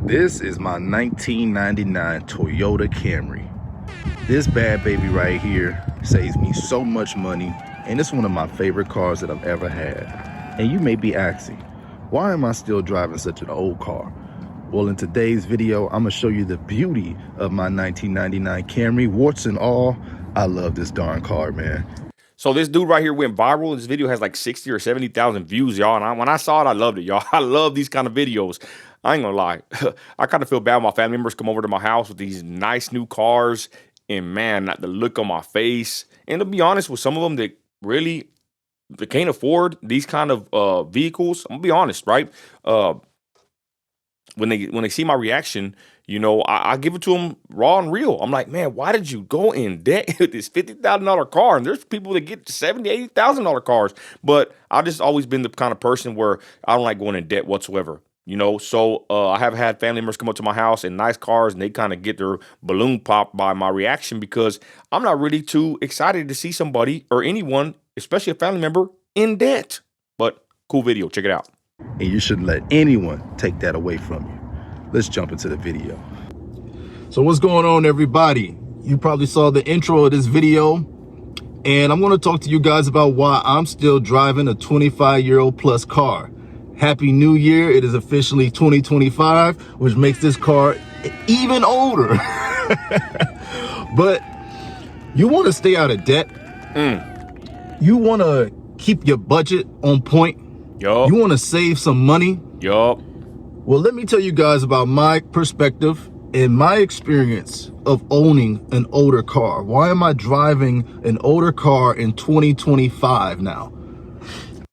This is my 1999 Toyota Camry. This bad baby right here saves me so much money, and it's one of my favorite cars that I've ever had. And you may be asking, why am I still driving such an old car? Well, in today's video, I'm gonna show you the beauty of my 1999 Camry, warts and all. I love this darn car, man. So this dude right here went viral. This video has like 60 or 70,000 views, y'all. And when I saw it, I loved it, y'all. I love these kind of videos. I ain't gonna lie. I kind of feel bad when my family members come over to my house with these nice new cars. And man, not the look on my face. And to be honest, with some of them that really they can't afford these kind of vehicles, I'm gonna be honest, right? When they see my reaction, you know, I give it to them raw and real. I'm like, man, why did you go in debt with this $50,000 car? And there's people that get $70,000, $80,000 cars. But I've just always been the kind of person where I don't like going in debt whatsoever. You know, so I have had family members come up to my house in nice cars and they kind of get their balloon popped by my reaction because I'm not really too excited to see somebody or anyone, especially a family member, in debt. But cool video. Check it out. And you shouldn't let anyone take that away from you. Let's jump into the video. So what's going on, everybody? You probably saw the intro of this video, and I'm going to talk to you guys about why I'm still driving a 25-year-old plus car. Happy New Year. It is officially 2025, which makes this car even older. But you want to stay out of debt. You want to keep your budget on point. Yup. You want to save some money. Yup. Well, let me tell you guys about my perspective and my experience of owning an older car. Why am I driving an older car in 2025 now?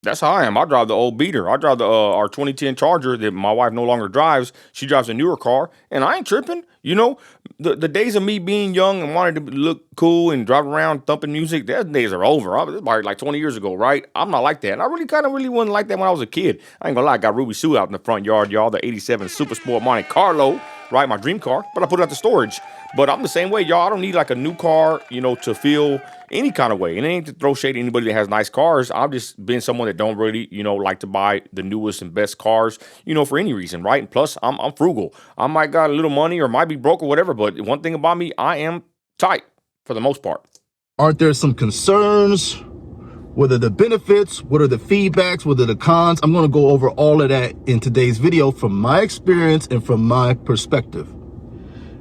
That's how I am. I drive the old beater. I drive the our 2010 Charger that my wife no longer drives. She drives a newer car, and I ain't tripping. You know, the days of me being young and wanting to look cool and drive around thumping music, those days are over. I was about like 20 years ago, right? I'm not like that. And I really wasn't like that when I was a kid. I ain't gonna lie, I got Ruby Sue out in the front yard, y'all. The 87 Super Sport Monte Carlo, right? My dream car, but I put it out the storage. But I'm the same way, y'all. I don't need like a new car, you know, to feel any kind of way. And it ain't to throw shade at anybody that has nice cars. I've just been someone that don't really, you know, like to buy the newest and best cars, you know, for any reason, right? And plus, I'm frugal. I might got a little money or might be broke or whatever, but one thing about me, I am tight for the most part. Aren't there some concerns? What are the benefits? What are the feedbacks? What are the cons? I'm going to go over all of that in today's video from my experience and from my perspective.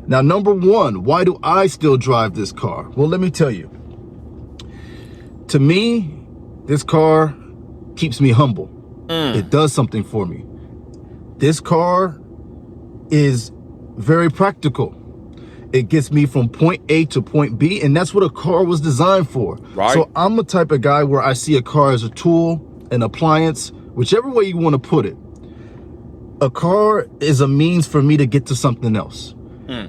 Now, number one, why do I still drive this car? Well, let me tell you. To me, this car keeps me humble. It does something for me. This car is very practical. It gets me from point A to point B, and that's what a car was designed for. Right. So I'm the type of guy where I see a car as a tool, an appliance, whichever way you want to put it. A car is a means for me to get to something else.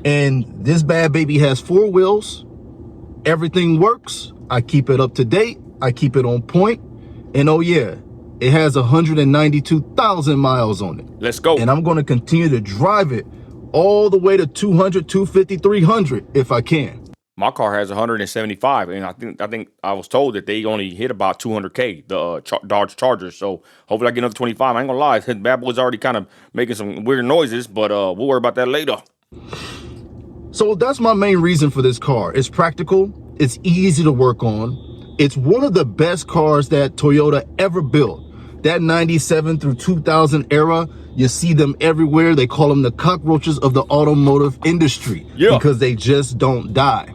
And this bad baby has 4 wheels. Everything works. I keep it up to date. I keep it on point. And oh yeah, it has 192,000 miles on it. Let's go. And I'm going to continue to drive it all the way to 200, 250, 300 if I can. My car has 175, and I think I was told that they only hit about 200K, the Dodge Charger. So hopefully I get another 25. I ain't gonna lie, the bad boy's already kind of making some weird noises, but we'll worry about that later. So that's my main reason for this car. It's practical. It's easy to work on. It's one of the best cars that Toyota ever built. That 97 through 2000 era, you see them everywhere. They call them the cockroaches of the automotive industry because they just don't die.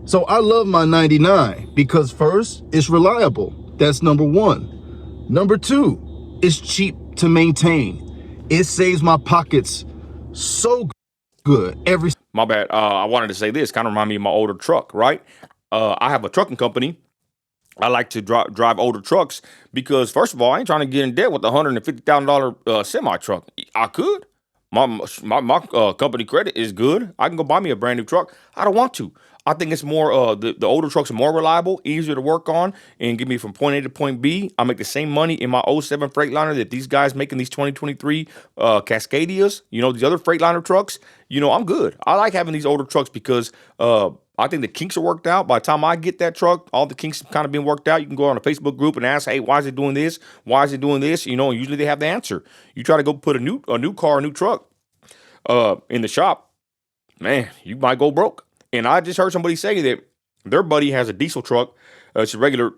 So I love my 99 because first, it's reliable. That's number one. Number two, it's cheap to maintain. It saves my pockets so good every. My bad. I wanted to say this. Kind of remind me of my older truck, right? I have a trucking company. I like to drive older trucks because, first of all, I ain't trying to get in debt with a $150,000 semi truck. I could. My company credit is good. I can go buy me a brand new truck. I don't want to. I think it's more, the older trucks are more reliable, easier to work on, and get me from point A to point B. I make the same money in my '07 Freightliner that these guys make in these 2023 Cascadias. You know, these other Freightliner trucks. You know, I'm good. I like having these older trucks because I think the kinks are worked out. By the time I get that truck, all the kinks have kind of been worked out. You can go on a Facebook group and ask, hey, why is it doing this? Why is it doing this? You know, and usually they have the answer. You try to go put a new car, a new truck. in the shop, man, you might go broke. And I just heard somebody say that their buddy has a diesel truck. It's a regular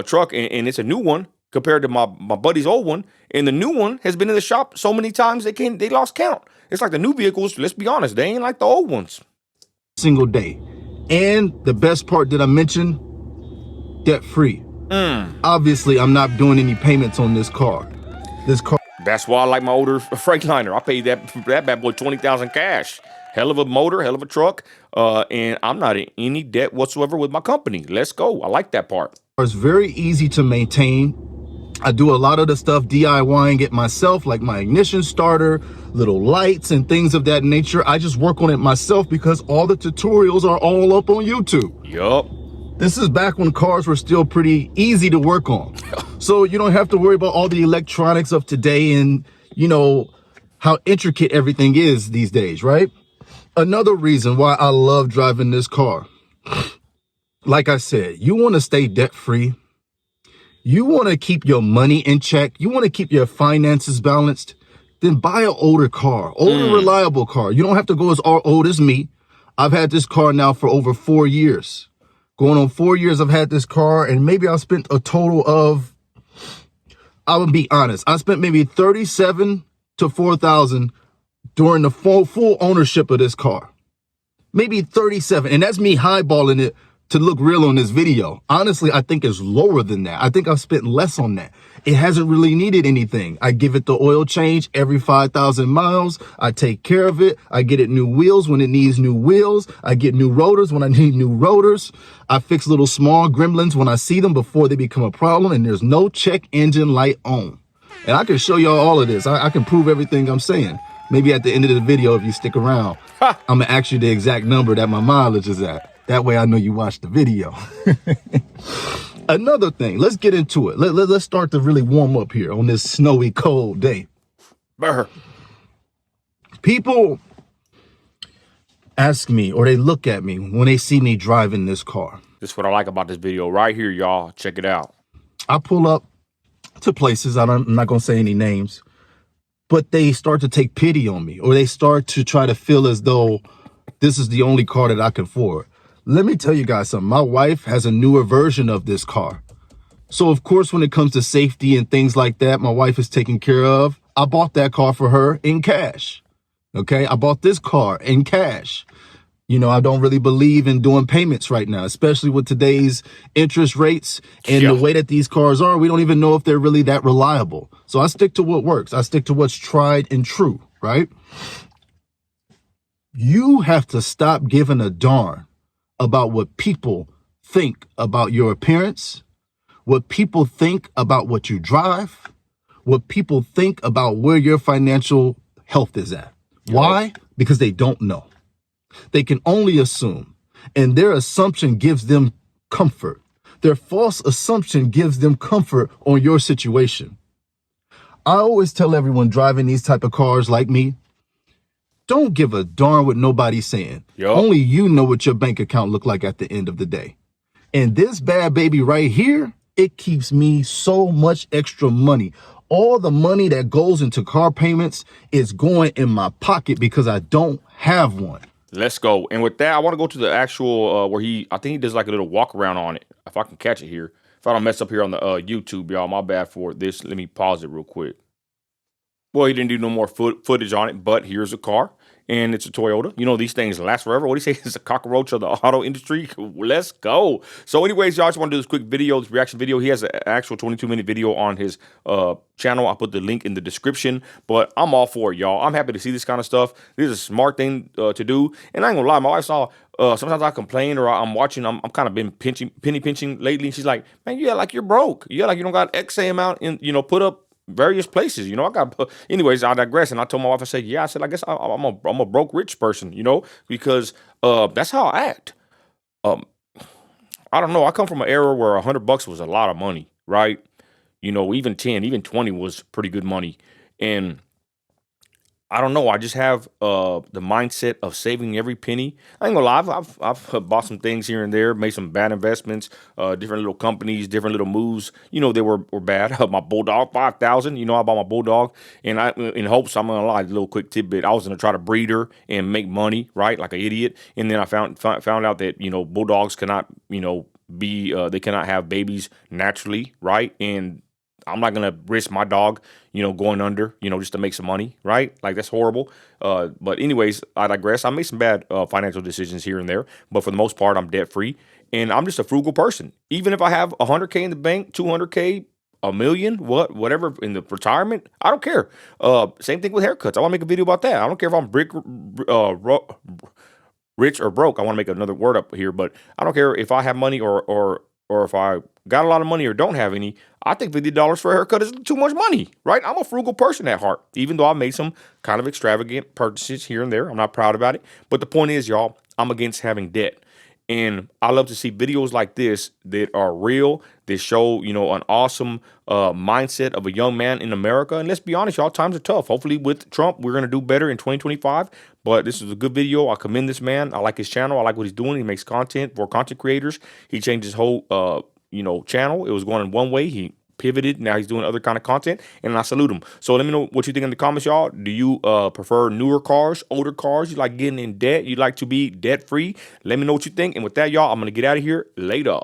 truck, and it's a new one compared to my buddy's old one. And the new one has been in the shop so many times they lost count. It's like the new vehicles, let's be honest, they ain't like the old ones. Single day. And the best part that I mentioned, debt free. Obviously, I'm not doing any payments on this car. That's why I like my older Freightliner. I paid that bad boy $20,000 cash. Hell of a motor, hell of a truck, and I'm not in any debt whatsoever with my company. Let's go. I like that part. It's very easy to maintain. I do a lot of the stuff DIYing it myself, like my ignition starter, little lights and things of that nature. I just work on it myself because all the tutorials are all up on YouTube. Yup. This is back when cars were still pretty easy to work on. So you don't have to worry about all the electronics of today and, you know, how intricate everything is these days, right? Another reason why I love driving this car. Like I said, you want to stay debt-free. You want to keep your money in check. You want to keep your finances balanced. Then buy an older car, reliable car. You don't have to go as old as me. I've had this car now for over 4 years. Going on 4 years I've had this car, and maybe I spent a total of, I would be honest, I spent maybe $37,000 to $4,000 during the full ownership of this car. Maybe 37, and that's me highballing it to look real on this video. Honestly, I think it's lower than that. I think I've spent less on that. It hasn't really needed anything. I give it the oil change every 5,000 miles. I take care of it. I get it new wheels when it needs new wheels. I get new rotors when I need new rotors. I fix little small gremlins when I see them before they become a problem, and there's no check engine light on. And I can show y'all all of this. I can prove everything I'm saying. Maybe at the end of the video, if you stick around, I'm gonna ask you the exact number that my mileage is at. That way I know you watched the video. Another thing, let's get into it. Let's start to really warm up here on this snowy, cold day. Brr. People ask me, or they look at me when they see me driving this car. This is what I like about this video right here, y'all. Check it out. I pull up to places, I'm not gonna say any names, but they start to take pity on me, or they start to try to feel as though this is the only car that I can afford. Let me tell you guys something. My wife has a newer version of this car. So of course, when it comes to safety and things like that, my wife is taken care of. I bought that car for her in cash. Okay, I bought this car in cash. You know, I don't really believe in doing payments right now, especially with today's interest rates and the way that these cars are. We don't even know if they're really that reliable. So I stick to what works. I stick to what's tried and true, right? You have to stop giving a darn about what people think about your appearance, what people think about what you drive, what people think about where your financial health is at. Why? Because they don't know. They can only assume, and their assumption gives them comfort. Their false assumption gives them comfort on your situation. I always tell everyone driving these type of cars like me, don't give a darn what nobody's saying. Only you know what your bank account look like at the end of the day. And this bad baby right here, it keeps me so much extra money. All the money that goes into car payments is going in my pocket because I don't have one. Let's go. And with that, I want to go to the actual where I think he does like a little walk around on it. If I can catch it here. If I don't mess up here on the YouTube, y'all, my bad for this. Let me pause it real quick. Well, he didn't do no more footage on it, but here's a car, and it's a Toyota. You know, these things last forever. What do you say? It's a cockroach of the auto industry. Let's go. So anyways, y'all, I just want to do this quick video, this reaction video. He has an actual 22-minute video on his channel. I'll put the link in the description, but I'm all for it, y'all. I'm happy to see this kind of stuff. This is a smart thing to do, and I ain't gonna lie, my wife saw sometimes I complain or I'm watching, I'm kind of been penny pinching lately, and she's like, man, you like you're broke. You like you don't got X amount in, you know, put up various places, you know. I got, anyways, I digress. And I told my wife, I said, yeah, I said, I guess I'm a broke rich person, you know, because that's how I act. I don't know. I come from an era where $100 was a lot of money, right? You know, even 10, even 20 was pretty good money. And I don't know. I just have the mindset of saving every penny. I ain't gonna lie. I've bought some things here and there, made some bad investments, different little companies, different little moves. They were bad. My bulldog, 5,000. I bought my bulldog, and I in hopes, I'm gonna lie. A little quick tidbit. I was gonna try to breed her and make money, right, like an idiot. And then I found out that bulldogs cannot be they cannot have babies naturally, right? And I'm not gonna risk my dog, going under, just to make some money, right? Like that's horrible. But anyways, I digress. I made some bad financial decisions here and there, but for the most part, I'm debt free, and I'm just a frugal person. Even if I have 100K in the bank, 200K, a million, whatever in the retirement, I don't care. Same thing with haircuts. I want to make a video about that. I don't care if I'm rich or broke. I want to make another word up here, but I don't care if I have money or if I got a lot of money or don't have any. I think $50 for a haircut is too much money, right? I'm a frugal person at heart, even though I made some kind of extravagant purchases here and there. I'm not proud about it. But the point is, y'all, I'm against having debt. And I love to see videos like this that are real, that show, an awesome mindset of a young man in America. And let's be honest, y'all, times are tough. Hopefully with Trump, we're going to do better in 2025. But this is a good video. I commend this man. I like his channel. I like what he's doing. He makes content for content creators. He changed his whole, channel. It was going in one way. He pivoted. Now he's doing other kind of content, and I salute him. So let me know what you think in the comments, y'all. Do you prefer newer cars, older cars? You like getting in debt? You like to be debt free? Let me know what you think. And with that, y'all, I'm going to get out of here. Later.